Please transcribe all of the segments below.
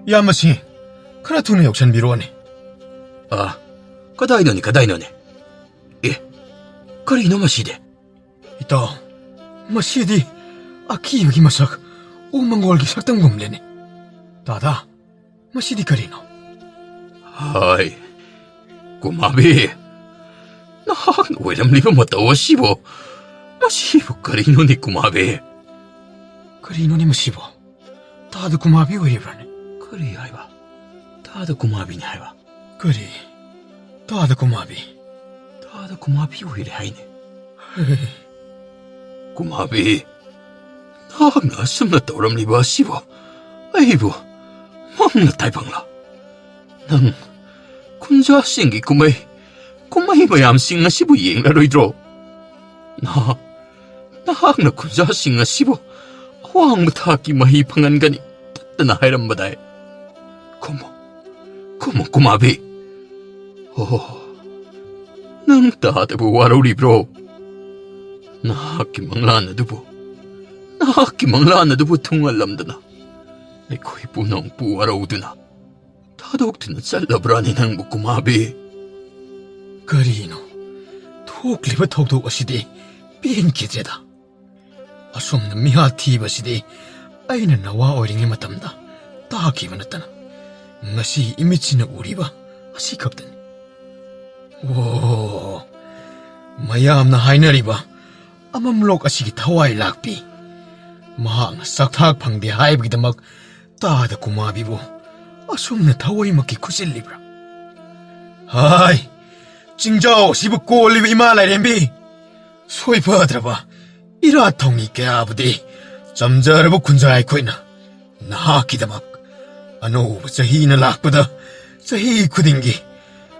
야마시, 카라투네 역전 비로하네. 아, 가다이너네. 예, 거리 너마시대. 이따, 마시디, 아키 여기 마삭, 오만골기 sak당금래네. 다다, 마시디 거리노. 하이, 구마비. 나 왜람리바 못다워 시보. 마시보 거리노니 구마비. 거리노니 마시보. 다들 구마비 왜이브라네. 거리 하이바. 다들 구마비니 하이바. 거리, 다들 구마비. 다들 구마비 왜이래 하이네. 구마비. 나 숨나 떠오름리바 시보. 아이보, 멍나 타이방라. 능, 군자 생기 구마이 mayam singa sibu yeng la roidro. Na kunja singa sibu awang mataki mahi pangan gani tatna hairam badai. Kumo kumabi. Oh, nang taatabu waruri bro. Nakimanglan na dubu tungalamdana. Aiko'y punong puwaraw duna. Tadok tinatsalabra ni nang bukumabi. Karino, tukliba tokdo asidi, pinkitreda. Asum na mihati basidi, ay na nawa oiringi matamda, takiba natana. Ngasi imichi na uriba, asikabdani. Oh, mayam na hainariba, amamlok asigi tawai lakpi. Mahang sakthak pangdi haibgidamak, tada kumabibo, asum na tawai makikusilibra. Hai! 징자오 시부꼬 올리브 이마라이 렘비 소이 버드라바 이라 통이 깨아부디 점저러부 군자이 코이나 나기다막 아노 자히나 락보다 자히 쿠딩기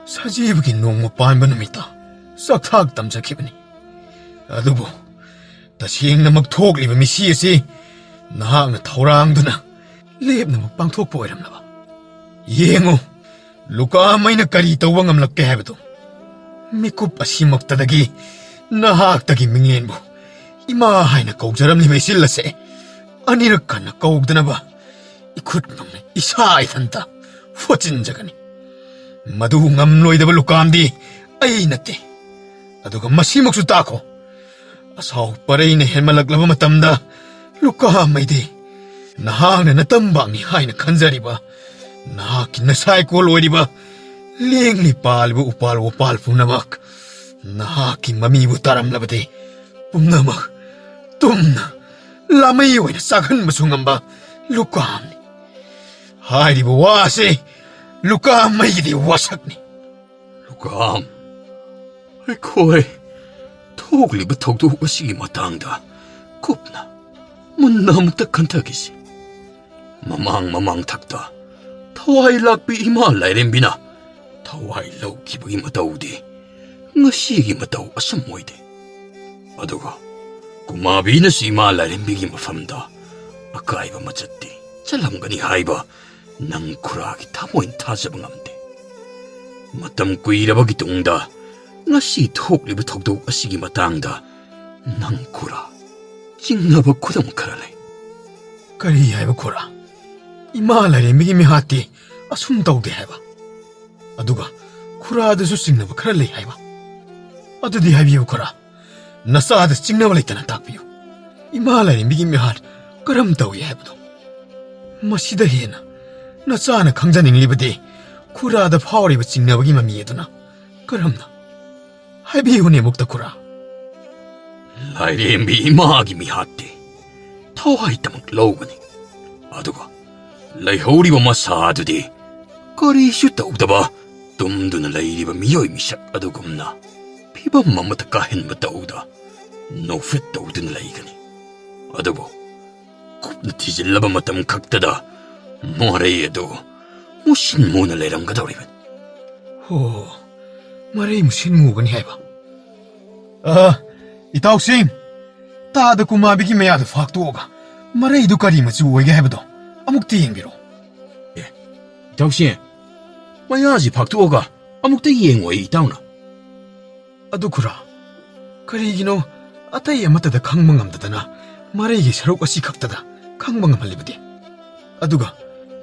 사지부기 농무 반번음이다 싹탁 담자키브니 아두부 다시 행나막 톡리브 미시에시 나항나 타오랑두나 랩나막 빵톡 보이람나바 이행오 루카 마이나 까리 떠왕암락게 해봐도 Mikup asimaktadagi nahaktagi mingenbo ima haina kaugjaram limay sila se anirak ka na kaugdana ba ikut nang isa itanta fuchin jagani madu ngamloy daba lukamdi ay nate aduga masimaksu tako asaw paray na helmalaglaba matamda lukamay di nahang na natambang ni haina kanjari ba nahakin na saikoloy di ba Lingli palbu upal punamak. Nahaki mamibu taram labate. Pumnamak. Tumna. Lamayoy na sakan masungamba. Lukam ni. Haydi buwasi. Lukam mayidi wasak ni. Lukam. Ay koy. Togli ba togdo wasigi matangda. Kupna. Munam takantagisi. Mamang takta. Tawai lakbi ima lairembina. Tawai lau kibagi matawdi, ngasigi mataw asamoyde. Aduga, kumabi na si malarimbigi mafamda, akaiba machatti, chalamgani haiba, nang kuragi tamoin tasabangamde. Matam kuirabagi tungda, ngasi thokliba thokdo asigi matangda, nang kura, jingnaba kudam karalay. Kari haiba kura, imalarimbigi mihati, asum tawde haiba. aduga khuraadasu singnaba khara lei haiba adudi haibiyu khura nasaada singnaba leitana takpiyu imalari migi mihar karam tawi haibdo masida hena nasana khangjaninglibadi khuraada phawriba singnabagi mamiyeduna karamna haibiyu ne mukta khura lairembi imagi mihatti thawai tamak lawgani aduga laihoriba masaadudi karisu tawdaba tumduna lairiba miyoy misak adugumna pibam mamata kahenba tawda nofit tawduna laigani adubo kupna tijillaba matam kaktada moray edo musin muna lairamgadawriban maray musin mugani haiba itausing taada kumabigi mayada faktuoga maray du kari machu oige haibado amukti yengbiro itausing Mayaji paktuoga amukta yengway itawna. Adukura, karigino atay amatada kangmangamdadana maraygi sarok asi kaktada kangmangamhalibadi. Aduga,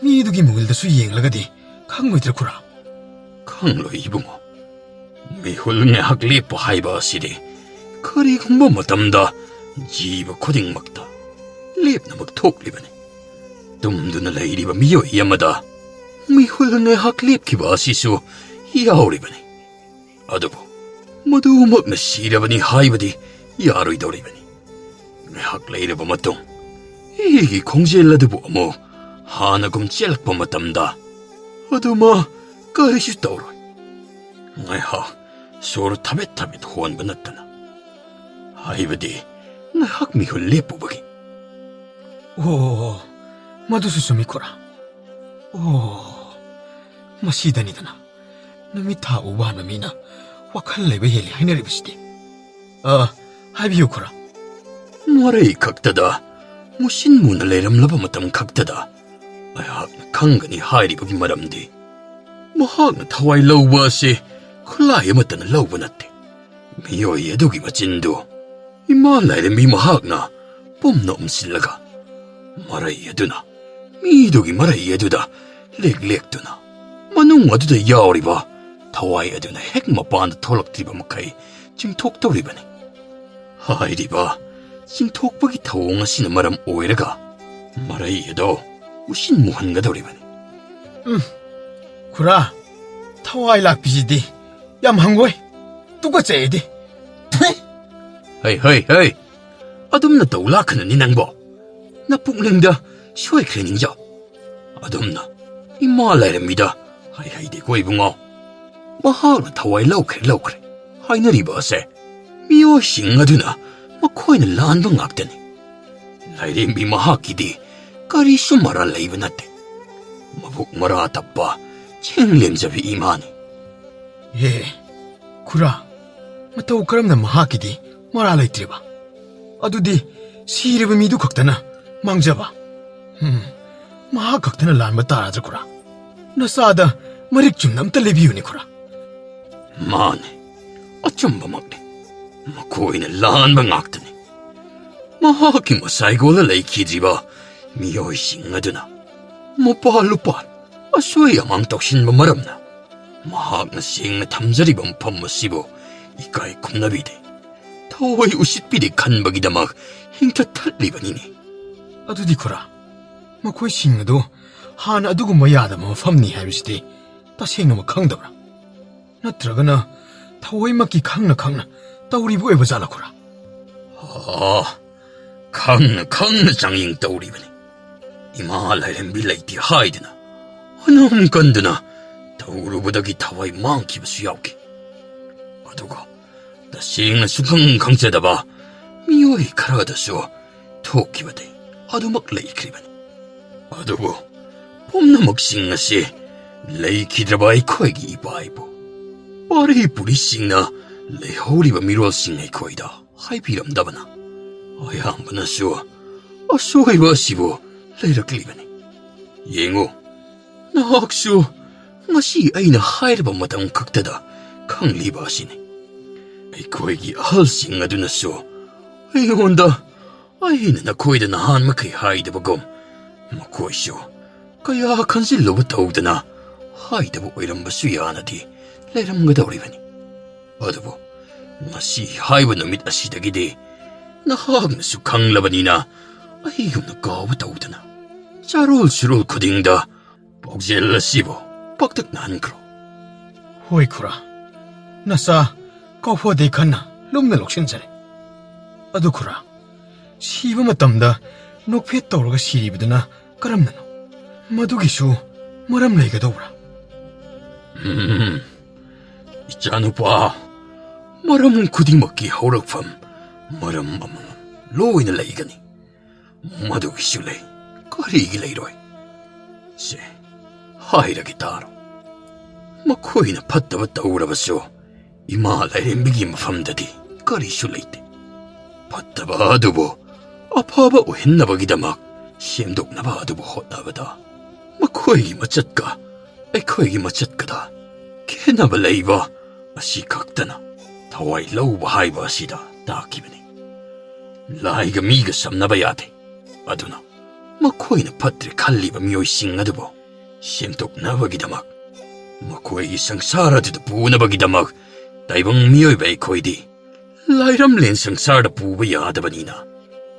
미두기 묵일다수 ꯌꯦꯡꯂꯒꯗꯤ ꯈꯪꯉꯣꯏꯗ꯭ꯔꯥ ꯈꯨꯔꯥ? ꯈꯪꯂꯣꯏ 이붕어. 미훌ꯉ의 학리포 하이바 시리 그리군보 못함다 지바 코딩막다 립나막 톡리바네 dumduna leiriba miyoy yamada 미훌ꯉ의 학립 기바시수 야오리바네 아두보 모두막나 시라바니 하이바디 야로이도리바네 학 레이르바 마똥 이기 공지엘라드보 뭐 하나금 찔락보 못함다 아두마 까리시 떠오로이 나이하 소로 타베타베 호원바 나타나 하이바디 나학 미훌 레뿌바기 오, 마두수 수미코라. 오, 마시다니다나. 놈이 다 오바하는 미나 와칼레베 헬리 하이나리비시디. 하이비요 코라. 뭐라이 각다다 무신문을 내람라바 못하면 각다다 아야 강간이 하이리바기 말함디 뭐하나 타와이 러우바시 콜라에 맞다는 러우바나테 미요이 에도기바 진도 이말라이레 미마하나 뽐놈 실라가 말아이 에두나 미도기 말아이 에두다 렉렉두나 마농 어두다 야오리바 타와이 에두나 핵마 반다 톨럭드리바 마카이 지금 톡도리바네 하이리바 지금 톡박이 타옹하시는 말함 오해라가 말아이 에도 우신 무한가도리바네 쿠라, 타와이 락비시디. 얌한고이. 누가 째디? 헤이 아둠나 떠올라크는 니낭보 나 뿡랭다 쇼이 크레닝자 아둠나 이 말라이랍니다 하이하이디 고이붕어 마하나 타와이 라우크레 하이너리버세 미오싱아두나 마코이는 란방 악다니 라이린 미마하키디 까리슈 마라 레이브나테 마북 마라 답바 챙렘잡이 이마니 예, 쿠라. 마타오 그럼나 마하키디 말알라이트리바. 아두디 시리브 미두 각다나 망자바. 마하 각다나 란바 따라자 쿠라. 나사다 머릭 좀 남다 레비우니 쿠라. 마네 어쩜바 막네 마코이는 란방 악다니 마하키 마사이고라 레이키지바 미오이싱아두나 마발루발 아쇼이야 망떡신바 말없나 마학나 싱나 탐자리범 펌마시보 이까이 쿰나비데 타와이 우싯비디 간박이다 막 힝타 탈리바니니 아두디 쿠라. 마코이 싱나도 하나 아두고 마야다 마팜니 하비시디 따생나마 강다브라. 나트라가나 타와이 마키 강나 따우리보 에바자라 쿠라. 아 강나 장잉 떠오리바니 이마할라이렌 빌라이티 하이드나 하놈 건드나 타우르보다기 타와이 망키바 수야오기 아두가 나 싱나 수강 강제다바 미오이 카라가다쇼 토키바데 아두막 레이크리바니 아두고 봄나먹 싱나시 레이키드라바이 코에기 이바이보 빠르이 뿌리 싱나 레호리바 미로아 싱나이 코이다 하이비람다바나 아야한바나쇼 아쇼이바 시보 레이라클리바니 잉오 나 학쇼 ngasi aina hairba matang kaktada khangliba sine aikoigi halsing aduna so ayonda aina na koida na han makai haidaba gom makoi so kaya kansil loba tawdana haidaba oiramba suyanadi leiram gadawribani adubo ngasi haiba numit asidagide na hagna su khanglabanina aigumna gawa tawdana charol surol khudingda bogzel sibo 빡득 난그로 호이 쿠라. 나사 거포데 칸나 롬나 록신자레. 아두 쿠라. 시바 마땀다 녹페 떠오르가 시리비드나 까람나노. 마두기슈 마람 레이가 도우라. 있잖아 봐. 마람 구디먹기 호럭팜 마람 로이는 레이가니 마두기슈 레이 까리기 레이로이 세 하이라기 따로 마코이나 팟다봤다 오라봤쇼 이마라이렌 비기 마팜다디 까리슈 레이테 팟다바 아두보 아파바 오헨나바기다 막 시엠독나바 아두보 호나바다 마코이기 마쳤까 에코이기 마쳤까다 케나바 레이바 아시 각다나 타와이 로우바 하이바 아시다 다키베니 라이가 미가 삼나바야데 아두나 마코이나 팟드리 칼리바 미오이싱 아두보 ꯁꯦꯝꯗꯣꯛꯅꯕꯒꯤꯗꯃꯛ ꯃꯈꯣꯏꯒꯤ ꯁꯪꯁꯥꯔ ꯑꯗꯨꯗ ꯄꯨꯅꯕꯒꯤꯗꯃꯛ ꯇꯥꯏꯕꯪ ꯃꯤꯑꯣꯏꯕ ꯑꯩꯈꯣꯏꯗꯤ ꯂꯥꯏꯔꯝꯂꯦꯟ ꯁꯪꯁꯥꯔꯗ ꯄꯨꯕ ꯌꯥꯗꯕꯅꯤꯅ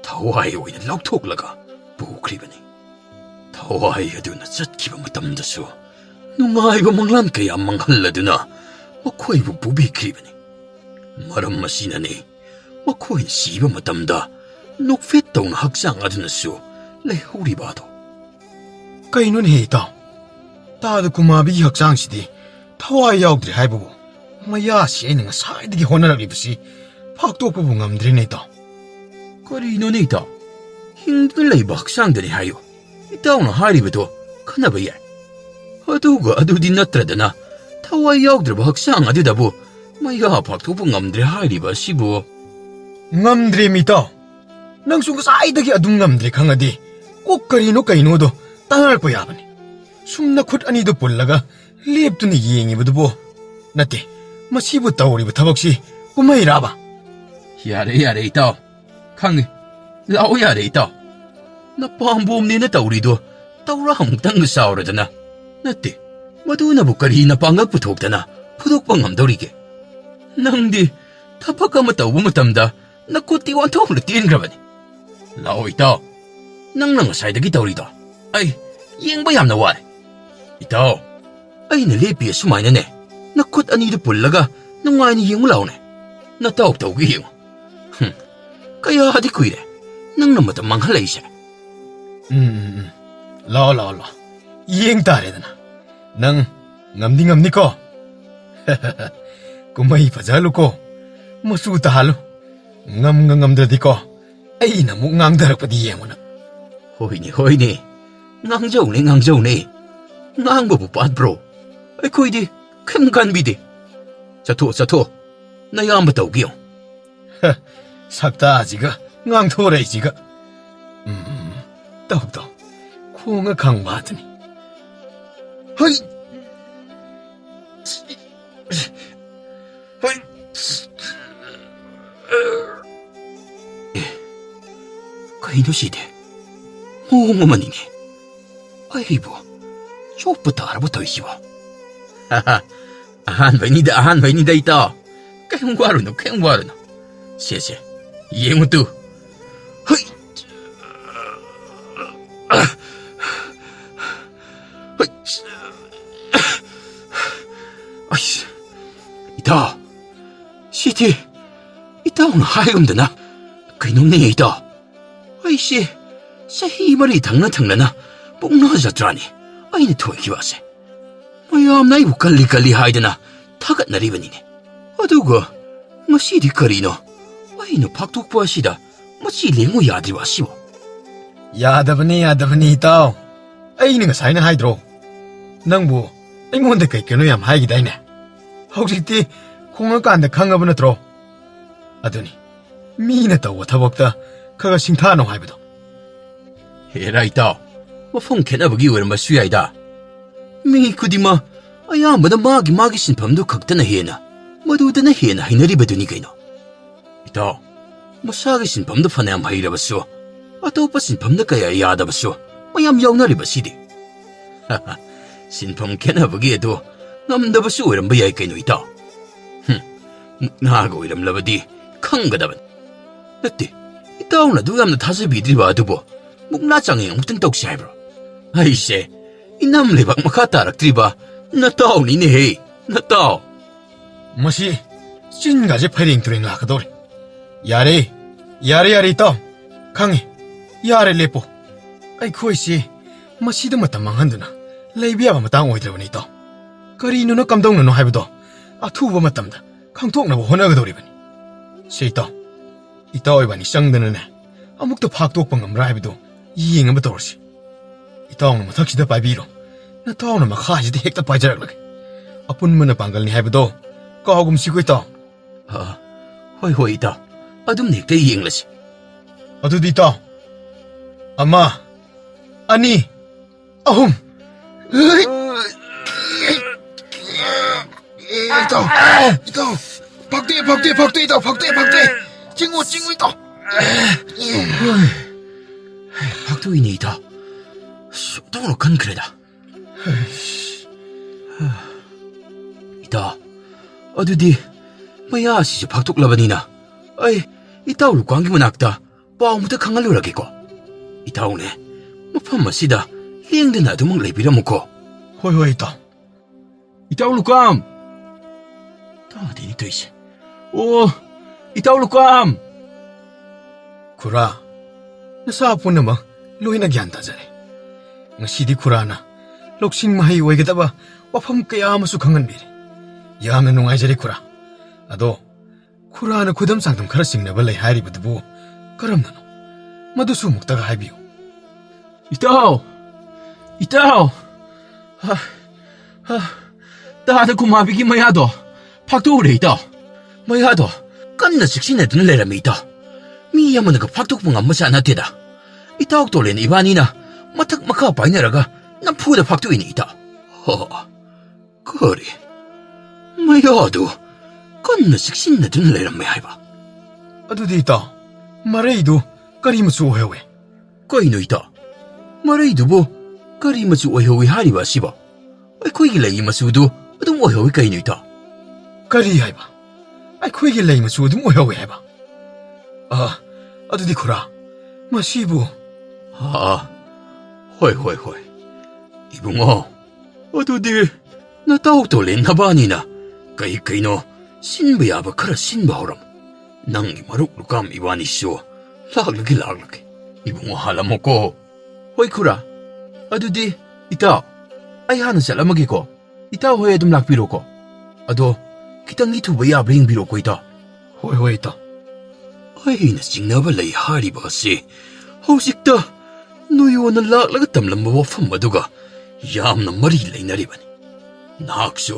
ꯊꯋꯥꯏ ꯑꯣꯏꯅ ꯂꯧꯊꯣꯛꯂꯒ ꯄꯨꯈ꯭ꯔꯤꯕꯅꯤ. ꯊꯋꯥꯏ ꯑꯗꯨꯅ ꯆꯠꯈꯤꯕ ꯃꯇꯝꯗꯁꯨ ꯅꯨꯡꯉꯥꯏꯕ ꯃꯪꯂꯥꯟ ꯀꯌꯥ ꯃꯥꯡꯍꯜꯂꯗꯨꯅ ꯃꯈꯣꯏꯕꯨ ꯄꯨꯕꯤꯈ꯭ꯔꯤꯕꯅꯤ. ꯃꯔꯝ ꯑꯁꯤꯅꯅꯤ ꯃꯈꯣꯏꯅ ꯁꯤꯕ ꯃꯇꯝꯗ ꯅꯣꯛꯐꯦꯠ ꯇꯧꯅ ꯍꯛꯆꯥꯡ ꯑꯗꯨꯅꯁꯨ ꯂꯩꯍꯧꯔꯤꯕ ꯑꯗꯣ. ꯀꯩꯅꯣꯅꯦ ꯏꯇꯥꯎ, ꯇꯥꯗ ꯀꯨꯃꯥꯕꯤꯒꯤ ꯍꯛꯆꯥꯡꯁꯤꯗꯤ ꯊꯋꯥꯏ ꯌꯥꯎꯗ꯭ꯔꯦ ꯍꯥꯏꯕꯕꯨ ꯃꯌꯥꯁꯤ ꯑꯩꯅ ꯉꯁꯥꯏꯗꯒꯤ ꯍꯣꯠꯅꯔꯛꯂꯤꯕꯁꯤ ꯐꯥꯛꯇꯣꯛꯄꯕꯨ ꯉꯝꯗ꯭ꯔꯦꯅꯦ ꯏꯇꯥꯎ. ꯀꯔꯤꯅꯣꯅꯦ ꯏꯇꯥꯎ? ꯍꯤꯡꯗꯨꯅ ꯂꯩꯕ ꯍꯛꯆꯥꯡꯗꯅꯤ ꯍꯥꯏꯌꯨ. ꯏꯇꯥꯎꯅ ꯍꯥꯏꯔꯤꯕꯗꯣ ꯈꯟꯅꯕ ꯌꯥꯏ. ꯑꯗꯨꯒ ꯑꯗꯨꯗꯤ ꯅꯠꯇ꯭ꯔꯗꯅ ꯊꯋꯥꯏ ꯌꯥꯎꯗ꯭ꯔꯕ ꯍꯛꯆꯥꯡ ꯑꯗꯨꯗꯕꯨ ꯃꯌꯥ ꯐꯥꯛꯇꯣꯛꯄ ꯉꯝꯗ꯭ꯔꯦ ꯍꯥꯏꯔꯤꯕ ꯑꯁꯤꯕꯨ. ꯉꯝꯗ꯭ꯔꯦꯃꯤ ꯏꯇꯥꯎ. ꯅꯪꯁꯨ ꯉꯁꯥꯏꯗꯒꯤ ꯑꯗꯨꯝ ꯉꯝꯗ꯭ꯔꯦ ꯈꯪꯉꯗꯤ ꯀꯣꯛ ꯀꯩꯅꯣꯗꯣ ꯇꯥꯟꯅꯔꯛꯄ ꯌꯥꯕꯅꯤ. ꯁꯨꯝ ꯅꯈꯨꯠ ꯑꯅꯤꯗꯨ ꯄꯨꯜꯂꯒ ꯂꯦꯞꯇꯨꯅ ꯌꯦꯡꯉꯤꯕꯗꯨꯕꯨ ꯅꯠꯇꯦ, ꯃꯁꯤꯕꯨ ꯇꯧꯔꯤꯕ ꯊꯕꯛꯁꯤ ꯀꯨꯝꯍꯩꯔꯥꯕ? ꯌꯥꯔꯦ ꯏꯇꯥꯎ. ꯈꯪꯉꯦ. ꯂꯥꯛꯑꯣ ꯌꯥꯔꯦ ꯏꯇꯥꯎ. ꯅꯄꯥꯝꯕꯣꯝꯅꯦꯅ ꯇꯧꯔꯤꯗꯣ ꯇꯧꯔꯥꯃꯨꯛꯇꯪꯒ ꯆꯥꯎꯔꯗꯅ. ꯅꯠꯇꯦ, ꯃꯗꯨꯅꯕꯨ ꯀꯔꯤ ꯅꯄꯥꯡꯒꯜ ꯄꯨꯊꯣꯛꯇꯅ ꯐꯨꯗꯣꯛꯄ ꯉꯝꯗꯧꯔꯤꯒꯦ? ꯅꯪꯗꯤ ꯊꯕꯛ ꯑꯃ ꯇꯧꯕ ꯃꯇꯝꯗ ꯅꯈꯨꯠꯇꯤ ꯑꯣꯟꯊꯣꯛꯅ ꯇꯦꯟꯈ꯭ꯔꯕꯅꯤ. ꯂꯥꯛꯑꯣ ꯏꯇꯥꯎ. ꯅꯪꯅ ꯉꯁꯥꯏꯗꯒꯤ ꯇꯧꯔꯤꯗꯣ ꯑꯩ ꯌꯦꯡꯕ ꯌꯥꯝꯅ ꯋꯥꯔꯦ. ꯏꯇꯥꯎ, ꯑꯩꯅ ꯂꯦꯞꯄꯤ ꯑꯁꯨꯃꯥꯏꯅꯅꯦ ꯅꯈꯨꯠ ꯑꯅꯤꯗꯨ ꯄꯨꯜꯂꯒ ꯅꯨꯡꯉꯥꯏꯅ ꯌꯦꯡꯉꯨ ꯂꯥꯎꯅꯦ. ꯅꯇꯥꯎ ꯇꯧꯒꯦ ꯌꯦꯡꯉꯨ. ꯀꯌꯥꯗꯤ ꯀꯨꯏꯔꯦ ꯅꯪꯅ ꯃꯇꯝ ꯃꯥꯡꯍꯜꯂꯛꯏꯁꯦ. ꯂꯥꯛꯑꯣ. ꯌꯦꯡ ꯇꯥꯔꯦꯗꯅ. ꯅꯪ ꯉꯝꯅꯤꯀꯣ? ꯀꯨꯝꯍꯩ ꯐꯖꯍꯜꯂꯨꯀꯣ, ꯃꯆꯨ ꯇꯥꯍꯜꯂꯨ. ꯉꯝꯗ꯭ꯔꯗꯤꯀꯣ ꯑꯩꯅ ꯑꯃꯨꯛ ꯉꯥꯡꯊꯔꯛꯄꯗꯤ ꯌꯦꯡꯉꯨꯅ. ꯍꯣꯏꯅꯦ. ꯉꯥꯡꯖꯧꯅꯦ. ꯉꯥꯡꯕꯕꯨ ꯄꯥꯠꯄ꯭ꯔꯣ? ꯑꯩꯈꯣꯏꯗꯤ ꯀꯩꯝ ꯈꯟꯕꯤꯗꯦ. ꯆꯠꯊꯣ. ꯅꯌꯥꯝꯕ ꯇꯧꯒꯦ ꯌꯦꯡꯉꯨ. ꯁꯛꯇꯥꯁꯤꯒ ꯉꯥꯡꯊꯣꯔꯛꯏꯁꯤꯒ. ꯇꯧ. ꯈꯣꯡꯉ ꯈꯪꯕ ꯑꯗꯨꯅꯤ. ꯍꯩ! ꯀꯩꯅꯣ ꯁꯤꯗꯤ? ꯃꯑꯣꯡ ꯑꯃꯅꯤꯅꯦ. ꯑꯩꯕꯨ ꯆꯣꯞꯄ ꯇꯥꯔꯕ ꯇꯧꯔꯤꯁꯤꯕꯣ. ꯑꯍꯥꯟꯕꯩꯅꯤꯗ ꯏꯇꯥꯎ. ꯀꯩꯝ ꯋꯥꯔꯨꯅꯨ. ꯁꯦ, ꯌꯦꯡꯉꯨ ꯇꯨ. ꯍꯩ! ꯑꯩꯁ! ꯏꯇꯥꯎ, ꯁꯤꯗꯤ ꯏꯇꯥꯎꯅ ꯍꯥꯏꯒꯨꯝꯗꯅ ꯀꯩꯅꯣꯝꯅꯦ ꯏꯇꯥꯎ. ꯑꯩꯁꯦ ꯆꯍꯤ 4 ꯊꯪꯅꯅ ꯄꯨꯡꯅ ꯖꯇ꯭ꯔꯥꯅꯤ ꯑꯩꯅ ꯊꯣꯏꯈꯤꯕ ꯑꯁꯦ. ꯃꯌꯥꯝꯅ ꯑꯩꯕꯨ ꯀꯜꯂꯤ ꯍꯥꯏꯗꯅ ꯊꯥꯒꯠꯅꯔꯤꯕꯅꯤꯅꯦ. ꯑꯗꯨꯒ ꯉꯁꯤꯗꯤ ꯀꯔꯤꯅꯣ ꯑꯩꯅ ꯐꯥꯛꯇꯣꯛꯄ ꯑꯁꯤꯗ ꯃꯆꯤ ꯂꯦꯡꯉꯨ ꯌꯥꯗ꯭ꯔꯤꯕ ꯑꯁꯤꯕꯨ? ꯌꯥꯗꯕꯅꯤ ꯏꯇꯥꯎ. ꯑꯩꯅ ꯉꯁꯥꯏꯅ ꯍꯥꯏꯗ꯭ꯔꯣ? ꯅꯪꯕꯨ ꯑꯩꯉꯣꯟꯗ ꯀꯩꯅꯣ ꯌꯥꯝ ꯍꯥꯏꯈꯤꯗꯥꯏꯅꯦ? ꯍꯧꯖꯤꯛꯇꯤ ꯈꯣꯡꯉꯀꯥꯟꯗ ꯈꯪꯉꯕ ꯅꯠꯇ꯭ꯔꯣ? ꯑꯗꯨꯅꯤ, ꯃꯤꯅ ꯇꯧꯕ ꯊꯕꯛꯇ ꯈꯔ ꯁꯤꯡꯊꯥꯅꯧ ꯍꯥꯏꯕꯗꯣ. ꯍꯦꯔꯥ ꯏꯇꯥꯎ, ꯃꯐꯝ ꯈꯦꯠꯅꯕꯒꯤ ꯑꯣꯏꯔꯝꯕꯁꯨ ꯌꯥꯏꯗ. ꯃꯤ ꯈꯨꯗꯤꯡꯃꯛ ꯑꯌꯥꯝꯕꯅ ꯃꯥꯒꯤ ꯁꯤꯟꯐꯝꯗꯨ ꯈꯛꯇꯅ ꯃꯗꯨꯗꯅ ꯍꯦꯟꯅ ꯍꯩꯅꯔꯤꯕꯗꯨꯅꯤ ꯀꯩꯅꯣ. ꯏꯇꯥꯎ, ꯃꯁꯥꯒꯤ ꯁꯤꯟꯐꯝꯗ ꯐꯅꯌꯥꯝ ꯍꯩꯔꯕꯁꯨ ꯑꯇꯣꯞꯄ ꯁꯤꯟꯐꯝꯗ ꯀꯌꯥ ꯌꯥꯗꯕꯁꯨ ꯃꯌꯥꯝ ꯌꯥꯎꯅꯔꯤꯕꯁꯤꯗꯤ. ꯁꯤꯟꯐꯝ ꯈꯦꯠꯅꯕꯒꯤ ꯑꯗꯨ ꯉꯝꯗꯕꯁꯨ ꯑꯣꯏꯔꯝꯕ ꯌꯥꯏ ꯀꯩꯅꯣ ꯏꯇꯥꯎ. ꯃꯨꯛꯅꯥꯒ ꯑꯣꯏꯔꯝꯂꯕꯗꯤ ꯈꯪꯒꯗꯕꯅꯤ. ꯅꯠꯇꯦ, ꯏꯇꯥꯎꯅ ꯑꯗꯨ ꯌꯥꯝꯅ ꯊꯥꯖꯕꯤꯗ꯭ꯔꯤꯕ ꯑꯗꯨꯕꯨ ꯃꯨꯛꯅꯥ ꯆꯥꯡꯌꯦꯡ ꯑꯃꯨꯛꯇꯪ ꯇꯧꯁꯤ ꯍꯥꯏꯕ꯭ꯔꯣ? ꯑꯩꯁꯦ ꯏꯅꯝ ꯂꯩꯕꯥꯛ ꯃꯈꯥ ꯇꯥꯔꯛꯇ꯭ꯔꯤꯕ ꯅꯇꯥꯎꯅꯤꯅꯦꯍꯦ, ꯅꯇꯥꯎ. ꯃꯁꯤ ꯆꯤꯟꯒꯥꯁꯦ ꯐꯩꯔꯦꯡ ꯇꯨꯔꯦꯡ ꯂꯥꯛꯀꯗꯧꯔꯦ. ꯌꯥꯔꯦ ꯏꯇꯥꯎ. ꯈꯪꯉꯦ. ꯌꯥꯔꯦ, ꯂꯦꯞꯄꯣ. ꯑꯩꯈꯣꯏꯁꯤ ꯃꯁꯤꯗ ꯃꯇꯝ ꯃꯥꯡꯍꯟꯗꯨꯅ ꯂꯩꯕ ꯌꯥꯕ ꯃꯇꯥꯡ ꯑꯣꯏꯗ꯭ꯔꯕꯅꯤ ꯏꯇꯥꯎ. ꯀꯔꯤꯅꯣ ꯀꯝꯗꯧꯅꯅꯣ ꯍꯥꯏꯕꯗꯣ ꯑꯊꯨꯕ ꯃꯇꯝꯗ ꯈꯪꯊꯣꯛꯅꯕ ꯍꯣꯠꯅꯒꯗꯧꯔꯤꯕꯅꯤ. ꯁꯦ ꯏꯇꯥꯎ ꯏꯕꯥꯅꯤ ꯆꯪꯗꯅꯅꯦ ꯑꯃꯨꯛꯇ ꯐꯥꯛꯇꯣꯛꯄ ꯉꯝꯕ꯭ꯔꯥ ꯍꯥꯏꯕꯗꯣ ꯌꯦꯡꯅꯕ ꯇꯧꯔꯁꯤ. ꯏꯇꯥꯎꯅ ꯃꯊꯛꯁꯤꯗ ꯄꯥꯏꯕꯤꯔꯣ, ꯅꯇꯥꯎꯅ ꯃꯈꯥꯁꯤꯗ ꯍꯦꯛꯇ ꯄꯥꯏꯖꯔꯛꯂꯒꯦ. ꯑꯄꯨꯟꯕꯅ ꯄꯥꯡꯒꯜꯅꯤ ꯍꯥꯏꯕꯗꯣ ꯀꯥꯎꯒꯨꯝꯁꯤꯀꯣ ꯏꯇꯥꯎ. ꯍꯣꯏ ꯏꯇꯥꯎ, ꯑꯗꯨꯝ ꯍꯦꯛꯇ ꯌꯦꯡꯂꯁꯤ. ꯑꯗꯨꯗꯤ ꯏꯇꯥꯎ, 1, 2, 3. 이따 박대 찡우 이따 박도이네 이따 소동으로 큰 그래다. ꯏꯇꯥꯎ, ꯑꯗꯨꯗꯤ ꯃꯌꯥꯁꯤꯁꯨ ꯐꯥꯛꯇꯣꯛꯂꯕꯅꯤꯅ ꯑꯩ ꯏꯇꯥꯎ ꯂꯨꯀ꯭ꯋꯥꯝꯒꯤ ꯃꯅꯥꯛꯇ ꯄꯥꯎ ꯑꯃꯇ ꯈꯪꯍꯜꯂꯨꯔꯒꯦꯀꯣ. ꯏꯇꯥꯎꯅꯦ ꯃꯐꯝ ꯑꯁꯤꯗ ꯂꯦꯡꯗꯅ ꯑꯗꯨꯃꯛ ꯂꯩꯕꯤꯔꯝꯃꯨꯀꯣ. ꯍꯣꯏ ꯍꯣꯏ ꯏꯇꯥꯎ. ꯏꯇꯥꯎ ꯂꯨꯀ꯭ꯋꯥꯝ! ꯇꯥꯗꯦꯅꯦ ꯇꯧꯏꯁꯦ. ꯑꯣ, ꯏꯇꯥꯎ ꯂꯨꯀ꯭ꯋꯥꯝ! ꯈꯨꯔꯥ, ꯅꯁꯥ ꯄꯨꯝꯅꯃꯛ ꯂꯣꯏꯅ ꯒ꯭ꯌꯥꯟ ꯇꯥꯖꯔꯦ. ꯉꯁꯤꯗꯤ ꯈꯨꯔꯥꯅ ꯂꯧꯁꯤꯡ ꯃꯍꯩ ꯑꯣꯏꯒꯗꯕ ꯋꯥꯐꯝ ꯀꯌꯥ ꯑꯃꯁꯨ ꯈꯪꯍꯟꯕꯤꯔꯦ. ꯌꯥꯝꯅ ꯅꯨꯡꯉꯥꯏꯖꯔꯦ ꯈꯨꯔꯥ. ꯑꯗꯣ ꯈꯨꯔꯥꯅ ꯈꯨꯗꯝ ꯆꯥꯡꯗꯝ ꯈꯔ ꯆꯤꯡꯅꯕ ꯂꯩ ꯍꯥꯏꯔꯤꯕꯗꯨꯕꯨ ꯀꯔꯝꯕꯅꯣ? ꯃꯗꯨꯁꯨ ꯑꯃꯨꯛꯇꯒ ꯍꯥꯏꯕꯤꯌꯨ. ꯏꯇꯥꯎ! ꯏꯇꯥꯎ! ꯇꯥꯗ ꯀꯨꯃꯥꯕꯤꯒꯤ ꯃꯌꯥꯗꯣ ꯐꯥꯛꯇꯣꯛꯎꯔꯦ ꯏꯇꯥꯎ. ꯃꯌꯥꯗꯣ ꯀꯟꯅ ꯆꯤꯛꯁꯤꯟꯅꯗꯨꯅ ꯂꯩꯔꯝꯃꯤ ꯏꯇꯥꯎ. ꯃꯤ ꯑꯃꯅꯒ ꯐꯥꯛꯇꯣꯛꯄ ꯉꯝꯕꯖꯥꯠ ꯅꯠꯇꯦꯗ. ꯏꯇꯥꯎ ꯇꯣꯂꯦꯟ ꯏꯕꯥꯅꯤꯅ ꯃꯊꯛ ꯃꯈꯥ ꯄꯥꯏꯅꯔꯒ ꯅꯝꯐꯨꯗ ꯐꯥꯛꯇꯣꯛꯏꯅꯤ ꯏꯇꯥꯎ. ꯀꯔꯤ? ꯃꯌꯥꯗꯨ ꯀꯟꯅ ꯆꯤꯛꯁꯤꯟꯅꯗꯨꯅ ꯂꯩꯔꯝꯃꯦ ꯍꯥꯏꯕ? ꯑꯗꯨꯗꯤ ꯏꯇꯥꯎ, ꯃꯔꯩꯗꯨ ꯀꯔꯤ ꯃꯆꯨ ꯑꯣꯏꯍꯧꯏ? ꯀꯩꯅꯣ ꯏꯇꯥꯎ? ꯃꯔꯩꯗꯨꯕꯨ ꯀꯔꯤ ꯃꯆꯨ ꯑꯣꯏꯍꯧꯏ ꯍꯥꯏꯔꯤꯕ ꯑꯁꯤꯕꯣ? ꯑꯩꯈꯣꯏꯒꯤ ꯂꯩꯒꯤ ꯃꯆꯨꯗꯨ ꯑꯗꯨꯝ ꯑꯣꯏꯍꯧꯏ ꯀꯩꯅꯣ ꯏꯇꯥꯎ? ꯀꯔꯤ ꯍꯥꯏꯕ? ꯑꯩꯈꯣꯏꯒꯤ ꯂꯩ ꯃꯆꯨ ꯑꯗꯨꯝ ꯑꯣꯏꯍꯧꯏ ꯍꯥꯏꯕ? ꯑꯗꯨꯗꯤ ꯈꯨꯔꯥ, ꯃꯁꯤꯕꯨ... ꯍꯣꯏ ꯍꯣꯏ ꯍꯣꯏ. 이붕어, 어두디 나따옥 돌린 나바니나 그이너 신부야 바카라 신바오람 낭기 마룩 루감 이바니쇼 락르기 이붕어 할라먹고 호이쿠라 어두디 이따 아이 하는 살라먹이고 이따 호에 좀 락비로고 아도 기땅기 투바야 브링비로고 이따 호이 이따 아이나 징나바 레이 하리바시 호식다 누이오는 락라가 땀람바 와fam마두가 ꯌꯥꯝꯅ ꯃꯔꯤ ꯂꯩꯅꯔꯤꯕꯅꯤ. ꯅꯍꯥꯛꯁꯨ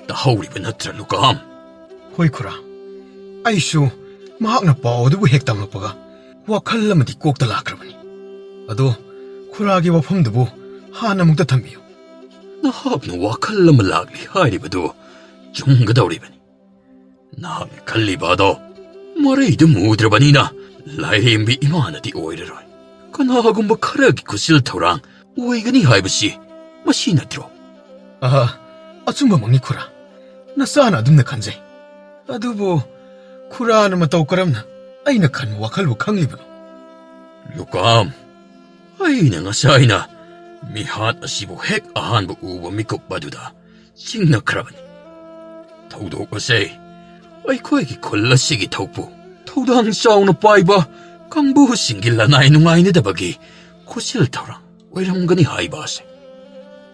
ꯇꯥꯍꯧꯔꯤꯕ ꯅꯠꯇ꯭ꯔ ꯂꯨꯀꯥꯝ? ꯍꯣꯏ ꯈꯨꯔꯥ, ꯑꯩꯁꯨ ꯃꯍꯥꯛꯅ ꯄꯥꯎ ꯑꯗꯨꯕꯨ ꯍꯦꯛ ꯇꯝꯂꯛꯄꯒ ꯋꯥꯈꯜ ꯑꯃꯗꯤ ꯀꯣꯛꯇ ꯂꯥꯛꯈ꯭ꯔꯕꯅꯤ. ꯑꯗꯣ ꯈꯨꯔꯥꯒꯤ ꯋꯥꯐꯝꯗꯨꯕꯨ ꯍꯥꯟꯅ ꯑꯃꯨꯛꯇ ꯊꯝꯕꯤꯌꯨ. ꯅꯍꯥꯛꯅ ꯋꯥꯈꯜ ꯑꯃ ꯂꯥꯛꯂꯤ ꯍꯥꯏꯔꯤꯕꯗꯨ ꯆꯨꯝꯒꯗꯧꯔꯤꯕꯅꯤ. ꯅꯍꯥꯛꯅ ꯈꯜꯂꯤꯕ ꯑꯗꯣ ꯃꯔꯩꯗꯨ ꯃꯨꯗ꯭ꯔꯕꯅꯤꯅ ꯂꯥꯏꯔꯦꯝꯕꯤ ꯏꯃꯥꯅꯗꯤ ꯑꯣꯏꯔꯔꯣꯏ. ꯀꯅꯥꯒꯨꯝꯕ ꯈꯔꯒꯤ ꯈꯨꯠꯁꯤꯜ ꯊꯧꯔꯥꯡ ꯑꯣꯏꯒꯅꯤ ꯍꯥꯏꯕꯁꯤ ꯃꯁꯤ ꯅꯠꯇ꯭ꯔꯣ? ꯑꯆꯨꯝꯕꯃꯛꯅꯤ ꯈꯨꯔꯥ. ꯅꯆꯥꯅ ꯑꯗꯨꯝꯅ ꯈꯟꯖꯩ. ꯑꯗꯨꯕꯨ ꯈꯨꯔꯥꯅ ꯃꯇꯧ ꯀꯔꯝꯅ ꯑꯩꯅ ꯈꯟꯕ ꯋꯥꯈꯜꯕꯨ ꯈꯪꯂꯤꯕꯅꯣ? ꯂꯨꯀꯥꯝ, ꯑꯩꯅ ꯉꯁꯥꯏꯅ ꯃꯤꯍꯥꯠ ꯑꯁꯤꯕꯨ ꯍꯦꯛ ꯑꯍꯥꯟꯕ ꯎꯕ ꯃꯤꯀꯨꯞ ꯑꯗꯨꯗ ꯆꯤꯡꯅꯈ꯭ꯔꯕꯅꯤ. ꯊꯧꯗꯣꯛ ꯑꯁꯤ ꯑꯩꯈꯣꯏꯒꯤ ꯈꯨꯜ ꯑꯁꯤꯒꯤ ꯊꯧꯄꯨ ꯊꯧꯗꯥꯡ ꯆꯥꯎꯅ ꯄꯥꯏꯕ ꯀꯥꯡꯕꯨꯁꯤꯡꯒꯤ ꯂꯅꯥꯏ ꯅꯨꯡꯉꯥꯏꯅꯗꯕꯒꯤ ꯈꯨꯠꯁꯤꯜ ꯊꯧꯔꯥꯡ ꯑꯣꯏꯔꯝꯒꯅꯤ ꯍꯥꯏꯕ ꯑꯁꯦ.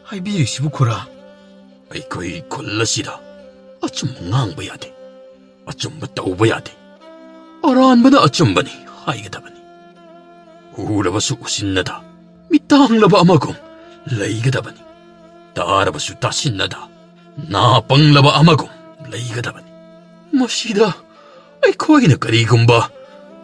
ꯍꯥꯏꯕꯤꯔꯤꯁꯤꯕꯨ ꯈꯨꯔꯥ? ꯑꯩꯈꯣꯏ ꯈꯨꯜ ꯑꯁꯤꯗ ꯑꯆꯨꯝꯕ ꯉꯥꯡꯕ ꯌꯥꯗꯦ, ꯑꯆꯨꯝꯕ ꯇꯧꯕ ꯌꯥꯗꯦ. ꯑꯔꯥꯟꯕꯅ ꯑꯆꯨꯝꯕꯅꯤ ꯍꯥꯏꯒꯗꯕꯅꯤ. ꯎꯔꯕꯁꯨ ꯎꯁꯤꯟꯅꯗ ꯃꯤꯇꯥꯡꯂꯕ ꯑꯃꯒꯨꯝ ꯂꯩꯒꯗꯕꯅꯤ. ꯇꯥꯔꯕꯁꯨ ꯇꯥꯁꯤꯟꯅꯗ ꯅꯥ ꯄꯪꯂꯕ ꯑꯃꯒꯨꯝ ꯂꯩꯒꯗꯕꯅꯤ. ꯃꯁꯤꯗ ꯑꯩꯈꯣꯏꯅ ꯀꯔꯤꯒꯨꯝꯕ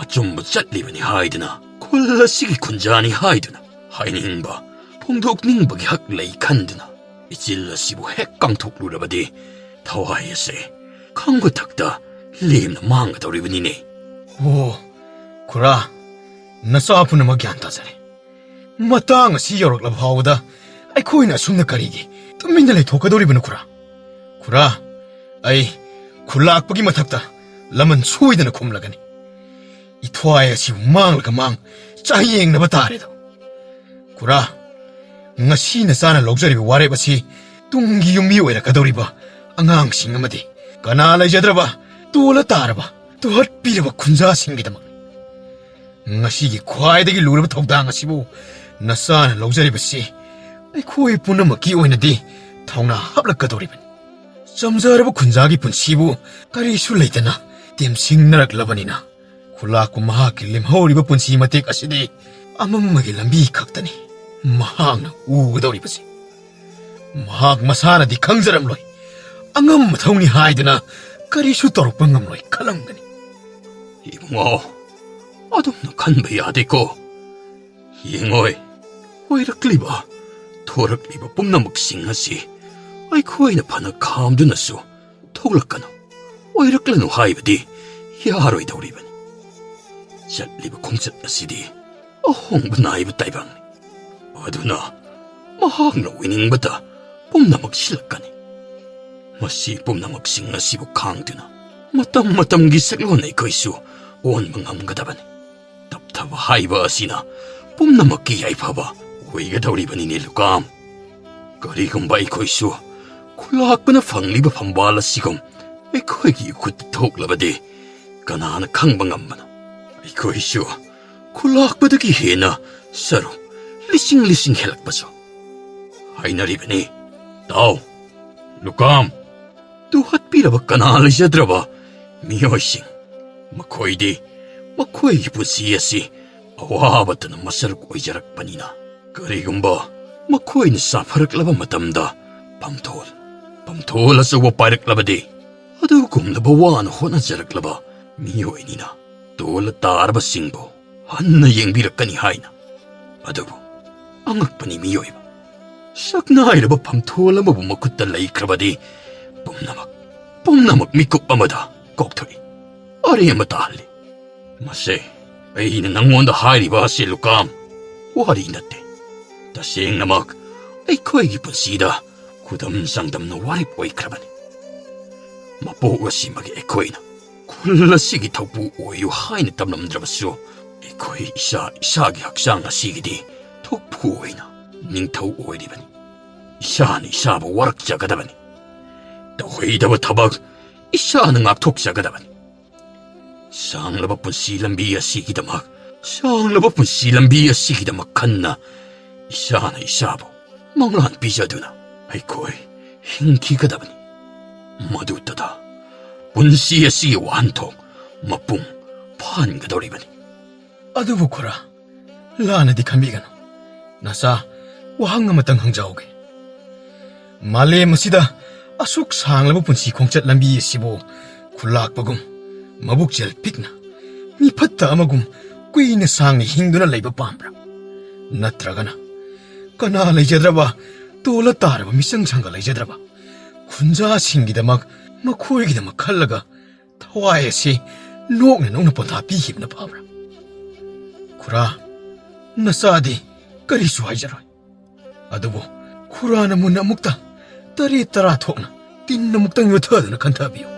ꯑꯆꯨꯝꯕ ꯆꯠꯂꯤꯕꯅꯤ ꯍꯥꯏꯗꯨꯅ ꯈꯨꯜ ꯑꯁꯤꯒꯤ ꯈꯨꯟꯖꯥꯅꯤ ꯍꯥꯏꯗꯨꯅ ꯍꯥꯏꯅꯤꯡꯕ ꯐꯣꯡꯗꯣꯛꯅꯤꯡꯕꯒꯤ ꯍꯛ ꯂꯩ ꯈꯟꯗꯨꯅ ꯏꯆꯤꯜ ꯑꯁꯤꯕꯨ ꯍꯦꯛ ꯀꯥꯡꯊꯣꯛꯂꯨꯔꯕꯗꯤ ꯊꯋꯥꯏ ꯑꯁꯦ ꯈꯪꯕꯊꯛꯇ ꯂꯦꯝꯅ ꯃꯥꯡꯒꯗꯧꯔꯤꯕꯅꯤꯅꯦ. ꯑꯣ ꯈꯨꯔꯥ, ꯅꯆꯥ ꯄꯨꯝꯅꯃꯛ ꯒ꯭ꯌꯥꯟ ꯇꯥꯖꯔꯦ. ꯃꯇꯥꯡ ꯑꯁꯤ ꯌꯧꯔꯛꯂꯕ ꯐꯥꯎꯕꯗ ꯑꯩꯈꯣꯏꯅ ꯑꯁꯨꯝꯅ ꯀꯔꯤꯒꯤ ꯇꯨꯃꯤꯟꯅ ꯂꯩꯊꯣꯛꯀꯗꯧꯔꯤꯕꯅꯣ ꯈꯨꯔꯥ? ꯈꯨꯔꯥ, ꯑꯩ ꯈꯨꯜꯂꯥꯛꯄꯒꯤ ꯃꯊꯛꯇ ꯂꯃꯟ ꯁꯣꯏꯗꯅ ꯈꯨꯝꯂꯒꯅꯤ. ꯏꯊ꯭ꯋꯥꯏ ꯑꯁꯤꯕꯨ ꯃꯥꯡꯂꯒ ꯆꯥꯌꯦꯡꯅꯕ ꯇꯥꯔꯦꯗꯣ. ꯈꯨꯔꯥ, ꯉꯁꯤ ꯅꯆꯥꯅ ꯂꯧꯖꯔꯤꯕ ꯋꯥꯔꯦꯞ ꯑꯁꯤ ꯇꯨꯡꯒꯤ ꯌꯨꯝꯕꯤ ꯑꯣꯏꯔꯛꯀꯗꯧꯔꯤꯕ ꯑꯉꯥꯡꯁꯤꯡ ꯑꯃꯗꯤ ꯀꯅꯥ ꯂꯩꯖꯗ꯭ꯔꯕ ꯇꯣꯜꯂ ꯇꯥꯔꯕ ꯇꯨꯍꯠꯄꯤꯔꯕ ꯈꯨꯟꯖꯥꯁꯤꯡꯒꯤꯗꯃꯛ. ꯉꯁꯤꯒꯤ ꯈ꯭ꯋꯥꯏꯗꯒꯤ ꯂꯨꯔꯕ ꯊꯧꯗꯥꯡ ꯑꯁꯤꯕꯨ ꯅꯆꯥꯅ ꯂꯧꯖꯔꯤꯕꯁꯤ ꯑꯩꯈꯣꯏ ꯄꯨꯝꯅꯃꯛꯀꯤ ꯑꯣꯏꯅꯗꯤ ꯊꯧꯅꯥ ꯍꯥꯞꯂꯛꯀꯗꯧꯔꯤꯕꯅꯤ. ꯆꯝꯖꯔꯕ ꯈꯨꯟꯖꯥꯒꯤ ꯄꯨꯟꯁꯤꯕꯨ ꯀꯔꯤꯁꯨ ꯂꯩꯇꯅ ꯇꯦꯝꯁꯤꯡꯅꯔꯛꯂꯕꯅꯤꯅ ꯈꯨꯜꯂꯥꯛꯄ ꯃꯍꯥꯛꯀꯤ ꯂꯦꯝꯍꯧꯔꯤꯕ ꯄꯨꯟꯁꯤ ꯃꯇꯦꯛ ꯑꯁꯤꯗꯤ ꯑꯃꯝꯕꯒꯤ ꯂꯝꯕꯤ ꯈꯛꯇꯅꯤ ꯃꯍꯥꯛꯅ ꯎꯒꯗꯧꯔꯤꯕꯁꯤ. ꯃꯍꯥꯛ ꯃꯁꯥꯅꯗꯤ ꯈꯪꯖꯔꯝꯂꯣꯏ. ꯑꯉꯝ ꯃꯊꯧꯅꯤ ꯍꯥꯏꯗꯨꯅ ꯀꯔꯤꯁꯨ ꯇꯧꯔꯛꯄ ꯉꯝꯂꯣꯏ ꯈꯜꯂꯝꯒꯅꯤ. 이붕어, 어둠나 간배야되고 잉어이 오이락리바 토락리바 뿜나먹싱하시 아이코이나 파나 감두나수 토글까노 오이락라노 하이바디 야하로이다 우리바니 잣리바 공잣나시디 어홍바 나이바 따이방니 어두나 마학나 위닝바다 ꯄꯨꯝꯅꯃꯛ ꯁꯤꯜꯂꯛꯀꯅꯤ꯫ ꯃꯁꯤ ꯄꯨꯝꯅꯃꯛꯁꯤꯡ ꯑꯁꯤꯕꯨ ꯈꯥꯡꯗꯨꯅ ꯃꯇꯝ ꯃꯇꯝꯒꯤ ꯁꯛꯂꯣꯟ ꯑꯩꯈꯣꯏꯁꯨ ꯑꯣꯟꯕ ꯉꯝꯒꯗꯕꯅꯤ꯫ ꯇꯞꯊꯕ ꯍꯥꯏꯕ ꯑꯁꯤꯅ ꯄꯨꯝꯅꯃꯛꯀꯤ ꯌꯥꯏꯐꯕ ꯑꯣꯏꯒꯗꯧꯔꯤꯕꯅꯤꯅꯦ ꯂꯨꯀꯥꯝ꯫ ꯀꯔꯤꯒꯨꯝꯕ ꯑꯩꯈꯣꯏꯁꯨ ꯈꯨꯜꯂꯥꯛꯄꯅ ꯐꯪꯂꯤꯕ ꯐꯝꯕꯥꯜ ꯑꯁꯤꯒꯨꯝ ꯑꯩꯈꯣꯏꯒꯤ ꯈꯨꯠꯇ ꯊꯣꯛꯂꯕꯗꯤ ꯀꯅꯥꯅ ꯈꯪꯕ ꯉꯝꯕꯅꯣ? ꯑꯩꯈꯣꯏꯁꯨ ꯈꯨꯜꯂꯥꯛꯄꯗꯒꯤ ꯍꯦꯟꯅ ꯁꯔꯨꯛ ꯂꯤꯁꯤꯡ ꯂꯤꯁꯤꯡ ꯍꯦꯜꯂꯛꯄꯁꯨ ꯍꯥꯏꯅꯔꯤꯕꯅꯤ꯫ ꯇꯥꯎ ꯂꯨꯀꯥꯝ, ꯇꯨꯍꯠꯄꯤꯔꯕ ꯀꯅꯥ ꯂꯩꯖꯗ꯭ꯔꯕ ꯃꯤꯑꯣꯏꯁꯤꯡ, ꯃꯈꯣꯏꯗꯤ ꯃꯈꯣꯏꯒꯤ ꯄꯨꯟꯁꯤ ꯑꯁꯤ ꯑꯋꯥꯕꯇꯅ ꯃꯁꯔꯨꯛ ꯑꯣꯏꯖꯔꯛꯄꯅꯤꯅ ꯀꯔꯤꯒꯨꯝꯕ ꯃꯈꯣꯏꯅ ꯁꯥꯐꯔꯛꯂꯕ ꯃꯇꯝꯗ ꯄꯝꯊꯣꯜ ꯑꯆꯧꯕ ꯄꯥꯏꯔꯛꯂꯕꯗꯤ ꯑꯗꯨꯒꯨꯝꯂꯕ ꯋꯥꯅ ꯍꯣꯠꯅꯖꯔꯛꯂꯕ ꯃꯤꯑꯣꯏꯅꯤꯅ ꯇꯣꯜꯂ ꯇꯥꯔꯕꯁꯤꯡꯕꯨ ꯍꯟꯅ ꯌꯦꯡꯕꯤꯔꯛꯀꯅꯤ ꯍꯥꯏꯅ꯫ ꯑꯗꯨꯕꯨ ꯑꯉꯛꯄꯅꯤ ꯃꯤꯑꯣꯏꯕ, ꯁꯛꯅꯥꯏꯔꯕ ꯐꯝꯊꯣꯜ ꯑꯃꯕꯨ ꯃꯈꯨꯠꯇ ꯂꯩꯈ꯭ꯔꯕꯗꯤ ꯄꯨꯝꯅꯃꯛ ꯃꯤꯀꯨꯞ ꯑꯃꯗ ꯀꯣꯛꯊꯣꯛꯏ, ꯑꯔꯦꯝꯕ ꯇꯥꯍꯜꯂꯤ꯫ ꯃꯁꯦ ꯑꯩꯅ ꯅꯪꯉꯣꯟꯗ ꯍꯥꯏꯔꯤꯕ ꯑꯁꯤ ꯂꯨꯀꯥꯝ, ꯋꯥꯔꯤ ꯅꯠꯇꯦ꯫ ꯇꯁꯦꯡꯅꯃꯛ ꯑꯩꯈꯣꯏꯒꯤ ꯄꯨꯟꯁꯤꯗ ꯈꯨꯗꯝ ꯆꯥꯡꯗꯝꯅ ꯋꯥꯔꯦꯞ ꯑꯣꯏꯈ꯭ꯔꯕꯅꯤ꯫ ꯃꯄꯣꯛ ꯑꯁꯤꯃꯒꯤ ꯑꯩꯈꯣꯏꯅ ꯈꯨꯜ ꯑꯁꯤꯒꯤ ꯊꯧꯄꯨ ꯑꯣꯏꯌꯨ ꯍꯥꯏꯅ ꯇꯝꯂꯝꯗ꯭ꯔꯕꯁꯨ ꯑꯩꯈꯣꯏ ꯏꯁꯥꯒꯤ ꯍꯛꯆꯥꯡ ꯑꯁꯤꯒꯤꯗꯤ ꯊꯣꯛꯄꯨ ꯑꯣꯏꯅ ꯅꯤꯡꯊꯧ ꯑꯣꯏꯔꯤꯕꯅꯤ꯫ ꯏꯁꯥꯅ ꯏꯁꯥꯕꯨ ꯋꯥꯔꯛꯆꯒꯗꯕꯅꯤ꯫ ꯇꯧꯍꯩꯗꯕ ꯊꯕꯛ ꯏꯁꯥꯅ ꯉꯥꯛꯊꯣꯛꯆꯒꯗꯕꯅꯤ꯫ ꯁꯥꯡꯂꯕ ꯄꯨꯟꯁꯤ ꯂꯝꯕꯤ ꯑꯁꯤꯒꯤꯗꯃꯛ ꯈꯟꯅ ꯏꯁꯥꯅ ꯏꯁꯥꯕꯨ ꯃꯪꯂꯥꯟ ꯄꯤꯖꯗꯨꯅ ꯑꯩꯈꯣꯏ ꯍꯤꯡꯈꯤꯒꯗꯕꯅꯤ꯫ ꯃꯗꯨꯇꯗ ꯄꯨꯟꯁꯤ ꯑꯁꯤꯒꯤ ꯋꯥꯍꯟꯊꯣꯛ ꯃꯄꯨꯡ ꯐꯥꯍꯟꯒꯗꯧꯔꯤꯕꯅꯤ꯫ ꯑꯗꯨꯕꯨ ꯈꯨꯔꯥ, ꯂꯥꯟꯅꯗꯤ ꯈꯟꯕꯤꯒꯅꯨ꯫ ꯅꯆꯥ ꯋꯥꯍꯪ ꯑꯃꯇꯪ ꯍꯪꯖꯍꯧꯒꯦ꯫ ꯃꯥꯂꯦꯝ ꯑꯁꯤꯗ ꯑꯁꯨꯛ ꯁꯥꯡꯂꯕ ꯄꯨꯟꯁꯤ ꯈꯣꯡꯆꯠ ꯂꯝꯕꯤ ꯑꯁꯤꯕꯨ ꯈꯨꯜꯂꯥꯛꯄꯒꯨꯝ ꯃꯕꯨꯛꯆꯦꯜ ꯄꯤꯛꯅ ꯃꯤꯐꯠꯇ ꯑꯃꯒꯨꯝ ꯀꯨꯏꯅ ꯁꯥꯡꯅ ꯍꯤꯡꯗꯨꯅ ꯂꯩꯕ ꯄꯥꯝꯕ꯭ꯔꯥ? ꯅꯠꯇ꯭ꯔꯒꯅ ꯀꯅꯥ ꯂꯩꯖꯗ꯭ꯔꯕ ꯇꯣꯜꯂ ꯇꯥꯔꯕ ꯃꯤꯆꯪ ꯁꯪꯒ ꯂꯩꯖꯗ꯭ꯔꯕ ꯈꯨꯟꯖꯥꯁꯤꯡꯒꯤꯗꯃꯛ ꯃꯈꯣꯏꯒꯤꯗꯃꯛ ꯈꯜꯂꯒ ꯊꯋꯥꯏ ꯑꯁꯤ ꯅꯣꯛꯅ ꯅꯣꯛꯅ ꯄꯣꯊꯥ ꯄꯤꯈꯤꯕꯅ ꯐꯕ꯭ꯔꯥ? ꯈꯨꯔꯥ, ꯅꯆꯥꯗꯤ ꯀꯔꯤꯁꯨ ꯍꯥꯏꯖꯔꯣꯏ꯫ ꯑꯗꯨꯕꯨ ꯈꯨꯔꯥꯅ ꯃꯨꯟꯅ ꯑꯃꯨꯛꯇ ꯇꯔꯦꯠ ꯇꯔꯥ ꯊꯣꯛꯅ ꯇꯤꯟ ꯑꯃꯨꯛꯇꯪ ꯌꯣꯠꯊꯗꯨꯅ ꯈꯟꯊꯕꯤꯌꯨ꯫